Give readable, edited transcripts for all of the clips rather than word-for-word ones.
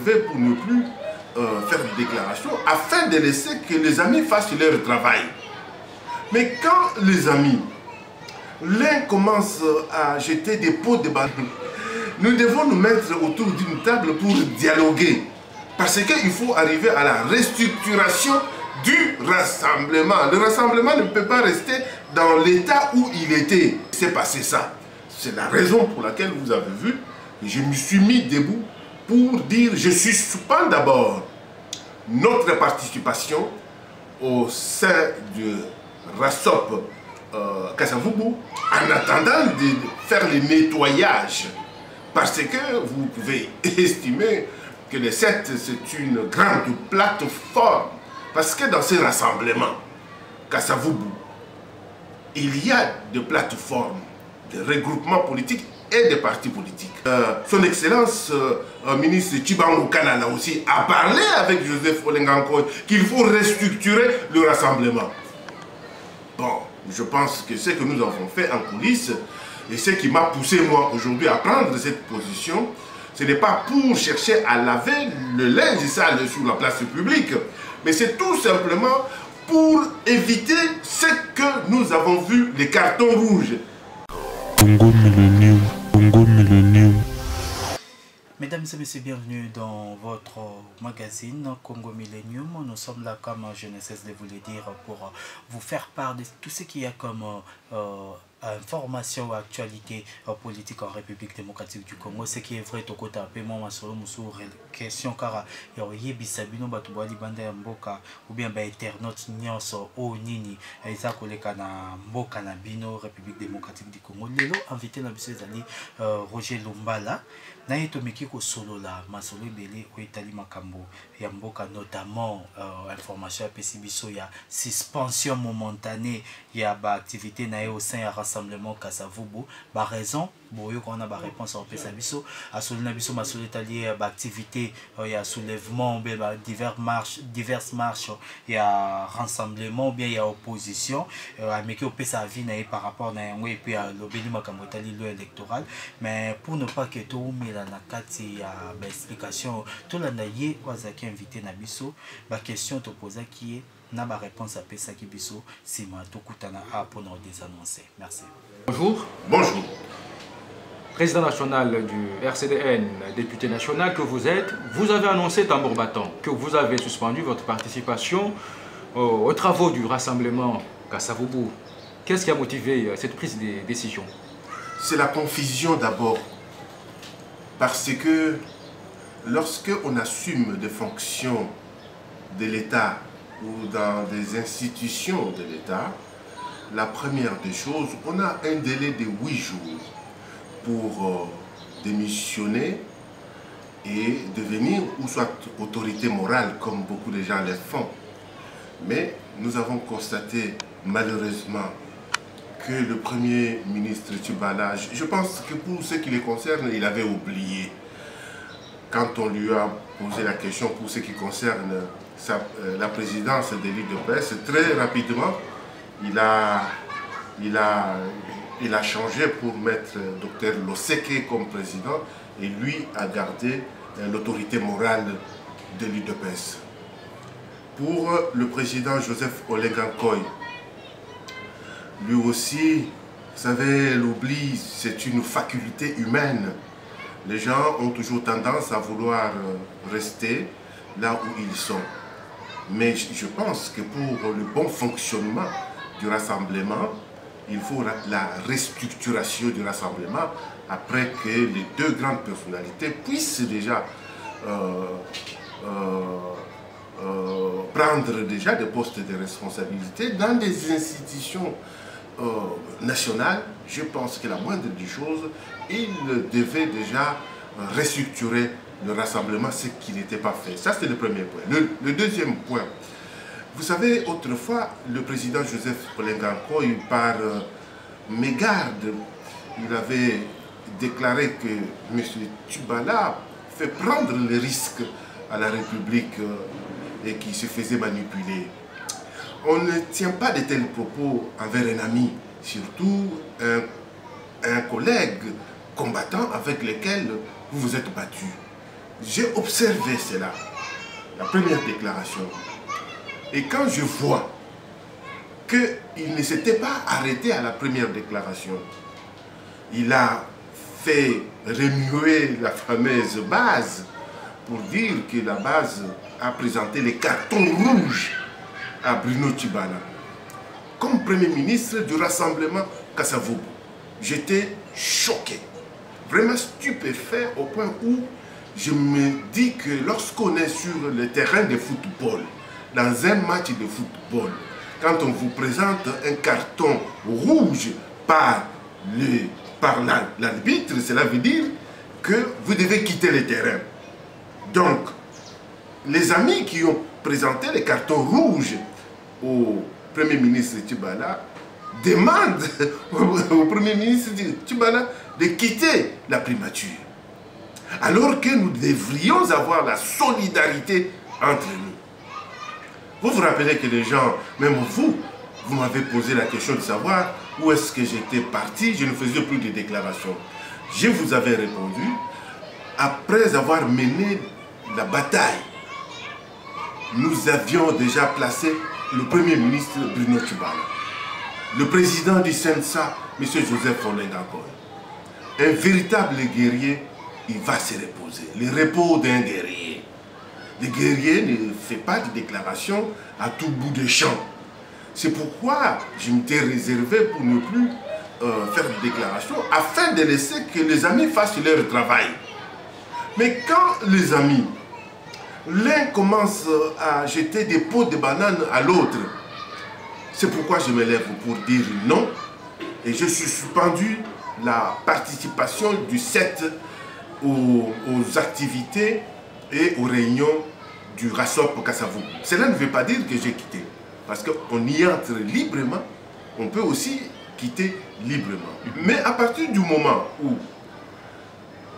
fait pour ne plus faire des déclarations afin de laisser que les amis fassent leur travail. Mais quand les amis, l'un commence à jeter des pots de ballon, nous devons nous mettre autour d'une table pour dialoguer. Parce qu'il faut arriver à la restructuration du rassemblement. Le rassemblement ne peut pas rester dans l'état où il était. C'est passé ça. C'est la raison pour laquelle vous avez vu que je me suis mis debout pour dire je suspends d'abord notre participation au sein du RASOP Kasavubu en attendant de faire le nettoyage. Parce que vous pouvez estimer que le 7 c'est une grande plateforme. Parce que dans ces rassemblements, Kasavubu, il y a des plateformes, des regroupements politiques et des partis politiques. Son Excellence, ministre Tchibango Kanana aussi, a parlé avec Joseph Olengankoy qu'il faut restructurer le rassemblement. Bon, je pense que ce que nous avons fait en coulisses, et ce qui m'a poussé moi aujourd'hui à prendre cette position, ce n'est pas pour chercher à laver le linge sale sur la place publique, mais c'est tout simplement pour éviter ce que nous avons vu, les cartons rouges. Congo Millennium, Congo Millennium. Mesdames et messieurs, bienvenue dans votre magazine Congo Millennium. Nous sommes là, comme je ne cesse de vous le dire, pour vous faire part de tout ce qu'il y a comme information ou actualité politique en République démocratique du Congo. Ce qui est vrai, tout côté après moi, ma solo musu question car il y a bisabino batubali banda ya mboka ou bien ba internaute nyonso o nini eza koleka na mboka na bino République démocratique du Congo. Lelo invité na biso ezali Roger Lumbala. Na yeto meki ko solo la masolo belé o etali makambo ya mboka, notamment information ya pesi biso ya suspension momentanée ya ba activité na au sein ya rassemblement Kasavubu. Ba raison boyo qu'on a ba réponse en pesa biso a solo na biso masolo etali ba activité ya soulèvement be ba diverses marches ya rassemblement bien ya opposition a meki o pesa vie na par rapport na yango et puis a lobeli makambo etali loi électorale. Mais pour ne pas que tout na kati ya ba explication to la naye wazaki invité na biso ba question to poser qui est na ba réponse à pesa ki biso sima to kutana a pour nous désannoncer. Merci. Bonjour. Bonjour. Président national du RCDN, député national que vous êtes, vous avez annoncé tambour battant que vous avez suspendu votre participation aux travaux du rassemblement Kasavubu. Qu'est-ce qui a motivé cette prise de décision? C'est la confusion d'abord. Parce que lorsque on assume des fonctions de l'État ou dans des institutions de l'État, la première des choses, on a un délai de 8 jours pour démissionner et devenir ou soit autorité morale comme beaucoup de gens le font. Mais nous avons constaté malheureusement que le Premier ministre Tchibala, je pense que pour ce qui le concerne, il avait oublié. Quand on lui a posé la question pour ce qui concerne la présidence de l'UDPS, très rapidement, il a changé pour mettre Dr Loseke comme président et lui a gardé l'autorité morale de l'UDPS. Pour le président Joseph Olengankoy, lui aussi, vous savez, l'oubli, c'est une faculté humaine. Les gens ont toujours tendance à vouloir rester là où ils sont. Mais je pense que pour le bon fonctionnement du rassemblement, il faut la restructuration du rassemblement après que les deux grandes personnalités puissent déjà prendre déjà des postes de responsabilité dans des institutions nationales. Je pense que la moindre des choses, il devait déjà restructurer le rassemblement, ce qui n'était pas fait. Ça, c'est le premier point. Le deuxième point, vous savez, autrefois, le président Joseph Olengankoy, par mégarde, il avait déclaré que M. Tchibala fait prendre le risque à la République et qui se faisait manipuler. On ne tient pas de tels propos envers un ami, surtout un collègue combattant avec lequel vous vous êtes battu. j'ai observé cela, la première déclaration. Et quand je vois qu'il ne s'était pas arrêté à la première déclaration, il a fait remuer la fameuse base pour dire que la base a présenté les cartons rouges à Bruno Tshibala comme Premier ministre du Rassemblement Kasavubu. J'étais choqué, vraiment stupéfait au point où je me dis que lorsqu'on est sur le terrain de football, dans un match de football, quand on vous présente un carton rouge par l'arbitre, cela veut dire que vous devez quitter le terrain. Donc, les amis qui ont présenté les cartons rouges au Premier ministre Tshibala demandent au Premier ministre Tshibala de quitter la primature. Alors que nous devrions avoir la solidarité entre nous. Vous vous rappelez que les gens, même vous m'avez posé la question de savoir où est-ce que j'étais parti, je ne faisais plus de déclarations. Je vous avais répondu, après avoir mené la bataille, nous avions déjà placé le Premier ministre Bruno Tshibala, le président du CENSA, M. Joseph Olenga-Nkoy. Un véritable guerrier, il va se reposer. Le repos d'un guerrier. Le guerrier ne fait pas de déclaration à tout bout de champ. C'est pourquoi je m'étais réservé pour ne plus faire de déclaration afin de laisser que les amis fassent leur travail. Mais quand les amis, l'un commence à jeter des pots de bananes à l'autre, c'est pourquoi je me lève pour dire non. Et je suis suspendu la participation du 7 aux activités et aux réunions du RASOP Kasavubu. Cela ne veut pas dire que j'ai quitté. Parce qu'on y entre librement, on peut aussi quitter librement. Mais à partir du moment où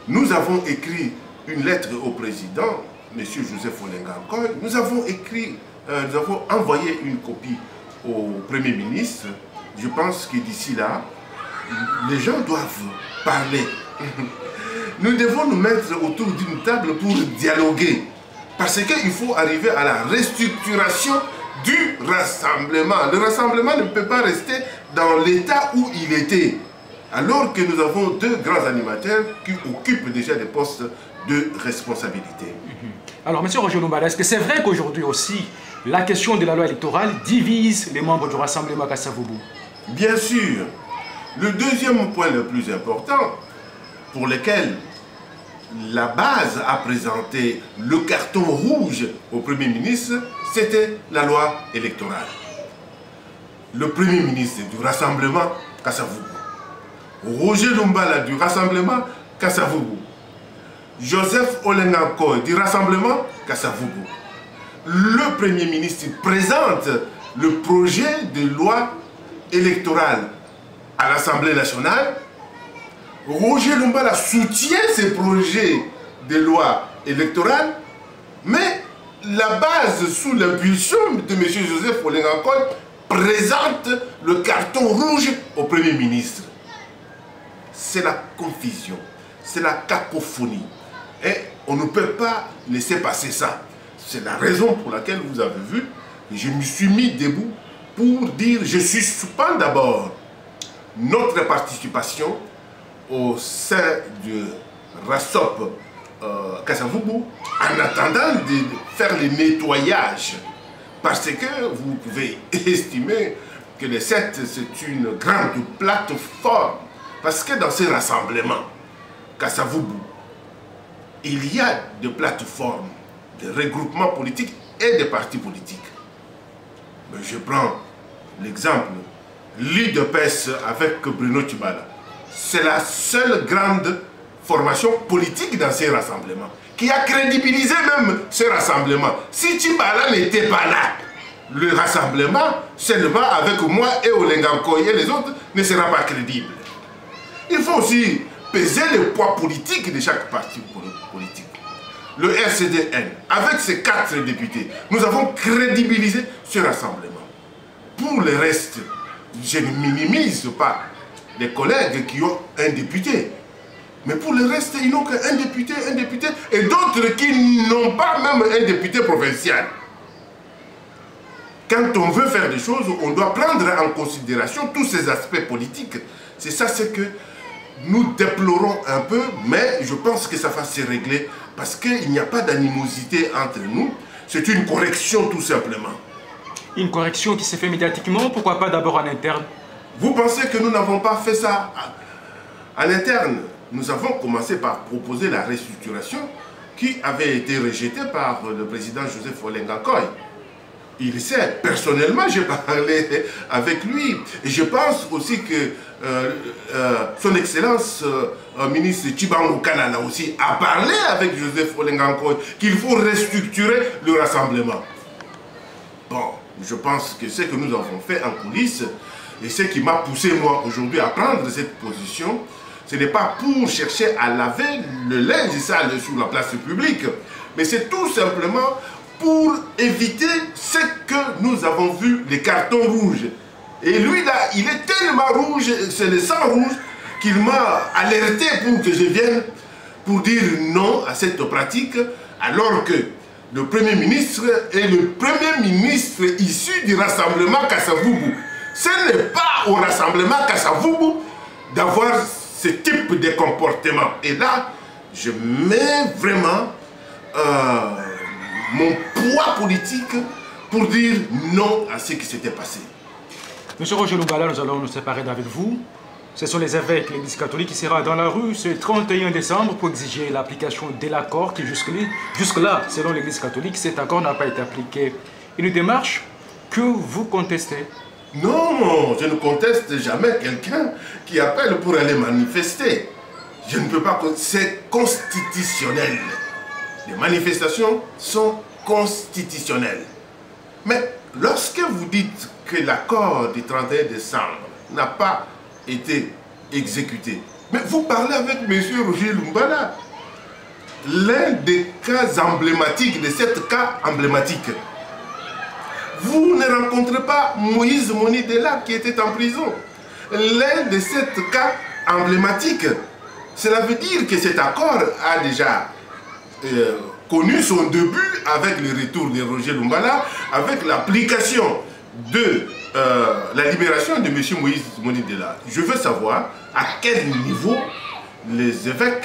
nous avons écrit une lettre au président, M. Joseph Olenga-Nkoy, nous avons envoyé une copie au Premier ministre. Je pense que d'ici là, les gens doivent parler. Nous devons nous mettre autour d'une table pour dialoguer. Parce qu'il faut arriver à la restructuration du rassemblement. Le rassemblement ne peut pas rester dans l'état où il était. Alors que nous avons deux grands animateurs qui occupent déjà des postes de responsabilité. Alors, M. Roger Lumbala, est-ce que c'est vrai qu'aujourd'hui aussi, la question de la loi électorale divise les membres du Rassemblement Kasavubu? Bien sûr. Le deuxième point le plus important, pour lequel la base a présenté le carton rouge au Premier ministre, c'était la loi électorale. Le Premier ministre du Rassemblement Kasavubu, Roger Lumbala du Rassemblement Kasavubu, Joseph Olenga-Nkoy du Rassemblement Kasavubu. Le Premier ministre présente le projet de loi électorale à l'Assemblée nationale. Roger Lumbala soutient ces projets de loi électorale, mais la base sous l'impulsion de M. Joseph Olenga-Nkoy présente le carton rouge au Premier ministre. C'est la confusion, c'est la cacophonie. Et on ne peut pas laisser passer ça. C'est la raison pour laquelle vous avez vu, je me suis mis debout pour dire, je suspends d'abord notre participation au sein du RASOP Kasavubu en attendant de faire le nettoyage. Parce que vous pouvez estimer que le 7 c'est une grande plateforme. Parce que dans ces rassemblements, Kasavubu, il y a des plateformes, des regroupements politiques et des partis politiques. Mais je prends l'exemple, l'UDPS avec Bruno Tshibala. C'est la seule grande formation politique dans ces rassemblements, qui a crédibilisé même ces rassemblements. Si Tshibala n'était pas là, le rassemblement, seulement avec moi et Olenga-Nkoy et les autres, ne sera pas crédible. Il faut aussi peser le poids politique de chaque parti politique. Le RCDN, avec ses 4 députés, nous avons crédibilisé ce rassemblement. Pour le reste, je ne minimise pas les collègues qui ont un député. Mais pour le reste, ils n'ont qu'un député, et d'autres qui n'ont pas même un député provincial. Quand on veut faire des choses, on doit prendre en considération tous ces aspects politiques. C'est ça ce que nous déplorons un peu, mais je pense que ça va se régler parce qu'il n'y a pas d'animosité entre nous. C'est une correction tout simplement. Une correction qui s'est faite médiatiquement, pourquoi pas d'abord en interne? Vous pensez que nous n'avons pas fait ça en interne? Nous avons commencé par proposer la restructuration qui avait été rejetée par le président Joseph Olenga-Koy. Il sait, personnellement, j'ai parlé avec lui. Et je pense aussi que son Excellence, ministre Tchibango Kanana aussi, a parlé avec Joseph Olenga-Koy qu'il faut restructurer le rassemblement. Bon, je pense que ce que nous avons fait en coulisses, et ce qui m'a poussé moi aujourd'hui à prendre cette position, ce n'est pas pour chercher à laver le linge sale sur la place publique, mais c'est tout simplement pour éviter ce que nous avons vu, les cartons rouges. Et lui là, il est tellement rouge, c'est le sang rouge, qu'il m'a alerté pour que je vienne pour dire non à cette pratique, alors que le Premier ministre est le Premier ministre issu du rassemblement Kasavubu. Ce n'est pas au rassemblement Kasavubu d'avoir ce type de comportement. Et là, je mets vraiment mon poids politique pour dire non à ce qui s'était passé. Monsieur Roger Lumbala, nous allons nous séparer d'avec vous. Ce sont les évêques, l'Église catholique qui sera dans la rue ce 31 décembre pour exiger l'application de l'accord qui jusque-là, selon l'Église catholique, cet accord n'a pas été appliqué. Une démarche que vous contestez? Non, je ne conteste jamais quelqu'un qui appelle pour aller manifester. Je ne peux pas... C'est constitutionnel. Les manifestations sont constitutionnelles. Mais lorsque vous dites que l'accord du 31 décembre n'a pas été exécuté, mais vous parlez avec M. Roger Lumbala, l'un des cas emblématiques, de cet cas emblématique. Vous ne rencontrez pas Moïse Monidela qui était en prison. L'un de ces cas emblématiques, cela veut dire que cet accord a déjà connu son début avec le retour de Roger Lumbala, avec l'application de la libération de M. Moïse Monidela. Je veux savoir à quel niveau les évêques,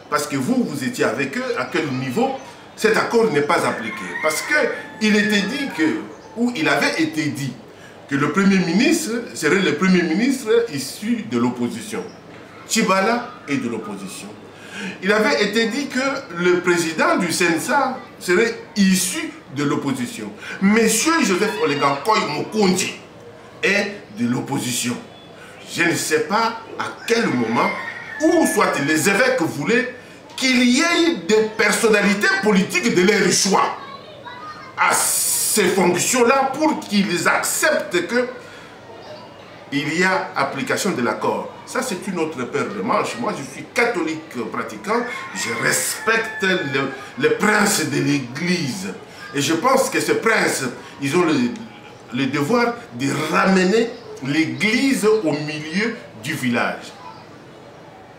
parce que vous étiez avec eux, à quel niveau cet accord n'est pas appliqué. Parce qu'il était dit que, ou il avait été dit, que le Premier ministre serait le Premier ministre issu de l'opposition. Tchibala est de l'opposition. Il avait été dit que le président du CENSA serait issu de l'opposition. Monsieur Joseph Olenga-Koy Mokonji est de l'opposition. Je ne sais pas à quel moment, ou soit les évêques voulaient qu'il y ait des personnalités politiques de leur choix à ces fonctions-là pour qu'ils acceptent que il y a application de l'accord. Ça, c'est une autre paire de manches. Moi, je suis catholique pratiquant. Je respecte le prince de l'Église. Et je pense que ces princes, ils ont le devoir de ramener l'Église au milieu du village.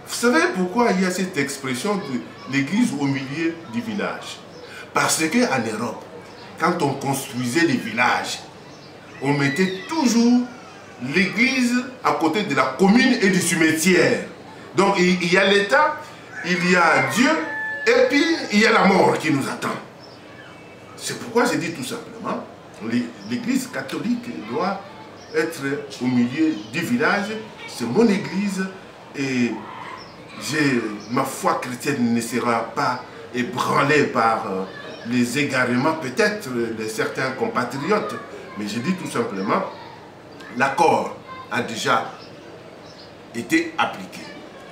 Vous savez pourquoi il y a cette expression de l'Église au milieu du village? Parce qu'en Europe, quand on construisait les villages, on mettait toujours l'église à côté de la commune et du cimetière. Donc il y a l'État, il y a Dieu, et puis il y a la mort qui nous attend. C'est pourquoi je dis tout simplement, l'église catholique doit être au milieu du village. C'est mon église et ma foi chrétienne ne sera pas ébranlée par les égarements peut-être de certains compatriotes. Mais je dis tout simplement, l'accord a déjà été appliqué.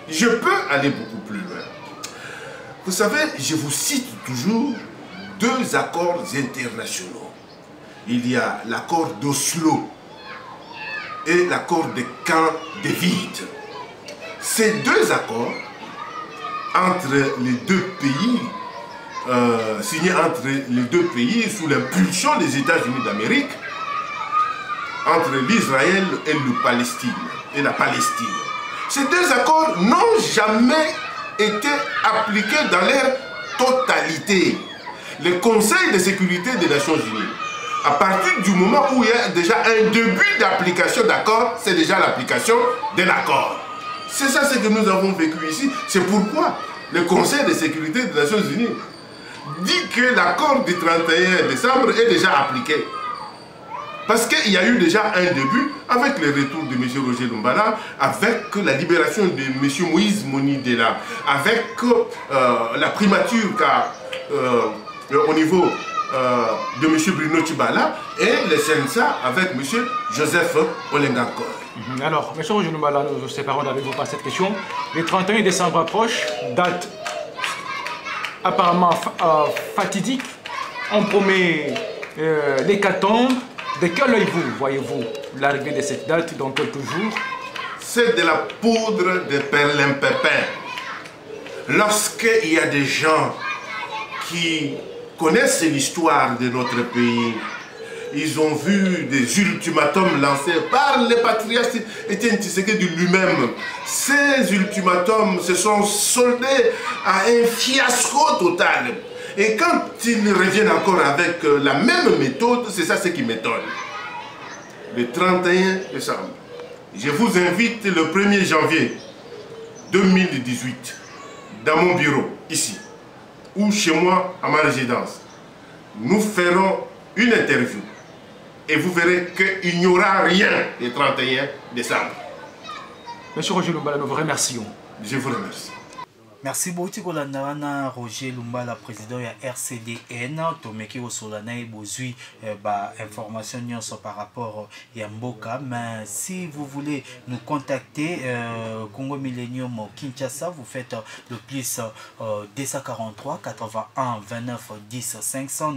Je peux aller beaucoup plus loin. Vous savez, je vous cite toujours deux accords internationaux. Il y a l'accord d'Oslo et l'accord de Camp David. Ces deux accords entre les deux pays, signés entre les deux pays sous l'impulsion des États-Unis d'Amérique, entre l'Israël et la Palestine. Ces deux accords n'ont jamais étaient appliquées dans leur totalité. Le Conseil de sécurité des Nations Unies, à partir du moment où il y a déjà un début d'application d'accord, c'est déjà l'application d'un accord. C'est ça ce que nous avons vécu ici. C'est pourquoi le Conseil de sécurité des Nations Unies dit que l'accord du 31 décembre est déjà appliqué. Parce qu'il y a eu déjà un début avec le retour de M. Roger Lumbala, avec la libération de M. Moïse Monidela, avec la primature au niveau de M. Bruno Tchibala et le CNSA avec M. Joseph Olengankor. Alors, M. Roger Lumbala, nous séparons avec vous par cette question. Le 31 décembre approche, date apparemment fatidique. On promet l'hécatombe. De quel œil voyez-vous l'arrivée de cette date dans quelques jours? C'est de la poudre de perlimpépin. Lorsqu'il y a des gens qui connaissent l'histoire de notre pays, ils ont vu des ultimatums lancés par le patriarche Étienne Tshisekedi lui-même. Ces ultimatums se sont soldés à un fiasco total. Et quand ils reviennent encore avec la même méthode, c'est ça ce qui m'étonne. Le 31 décembre, je vous invite le 1er janvier 2018, dans mon bureau, ici, ou chez moi, à ma résidence. Nous ferons une interview et vous verrez qu'il n'y aura rien le 31 décembre. Monsieur Roger Lumbala, nous vous remercions. Je vous remercie. Merci beaucoup Kolandana Roger Lumbala, président de RCDN. Tomeki Osolana et Bozui information par rapport à Mboka. Mais si vous voulez nous contacter, Congo Millennium Kinshasa, vous faites le plus 243 81 29 10 500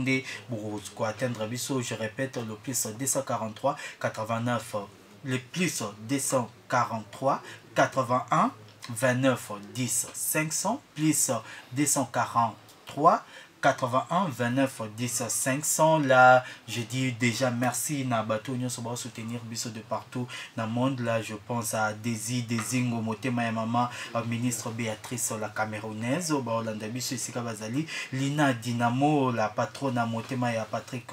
pour atteindre Bisso. Je répète, le plus 243 89 le plus 243 81 29 10 500 plus 243 81 29 10 500. Là je dis déjà merci na bato nyonso ba soutenir biso de partout dans le monde. Là je pense à Dezingo Motema ya mama ministre Béatrice la Camerounaise ba Olanda biso esika bazali, Lina Dinamo la patronne Motema ya Patrick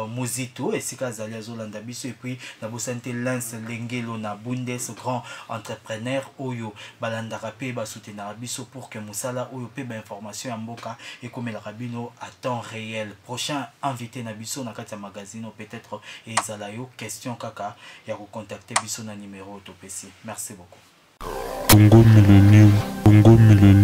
Muzito esika bazali azolanda biso, et puis na bosante Lance Lengelo na Bundes grand entrepreneur oyo balanda rapé ba soutenir biso pour que musala oyo pe ba information ya mboka et comme la à temps réel. Prochain invité na biso na kati ya magazine peut-être ezalayo question kaka ya ko contacter biso na numéro topesi. Merci beaucoup. Congo Millennium, Congo Millennium.